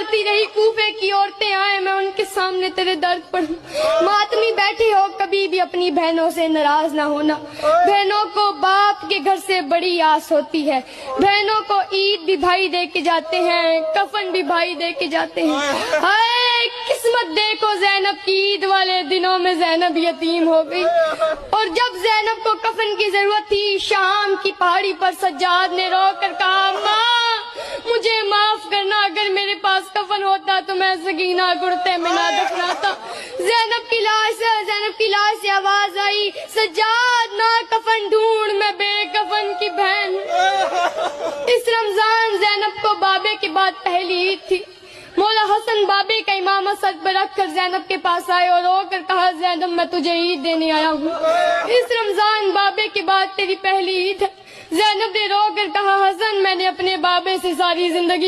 کرتی رہی کوفے کی عورتیں آئیں میں ان کے سامنے تیرے درد پڑھوں. ماتمی بیٹھی ہو کبھی بھی اپنی بہنوں سے ناراض نہ ہونا. بہنوں کو باپ کے گھر سے بڑی آس ہوتی ہے. بہنوں کو عید بھی بھائی دے کے جاتے ہیں, کفن بھی بھائی دے کے جاتے ہیں. ہائے قسمت دیکھو زینب کی عید والے دنوں میں زینب یتیم ہو گئی. اور جب زینب کو کفن کی ضرورت تھی شام کی پہاڑی پر سجاد نے رو کر کہا ماں مجھے معاف کرنا, اگر میرے پاس کفن ہوتا تو میں سکینہ کرتے میں نہ دفناتا. زینب کی لاش سے آواز آئی سجاد نہ کفن ڈھونڈ میں بے کفن کی بہن. اس رمضان زینب کو بابے کے بعد پہلی عید تھی. مولا حسن بابے کا امامہ سر پر رکھ کر زینب کے پاس آئے اور رو کر کہا زینب میں تجھے عید دینے آیا ہوں. اس رمضان بابے کے بعد تیری پہلی عید ہے. زینب نے رو کر کہا حسن میں نے اپنے بابے سے ساری زندگی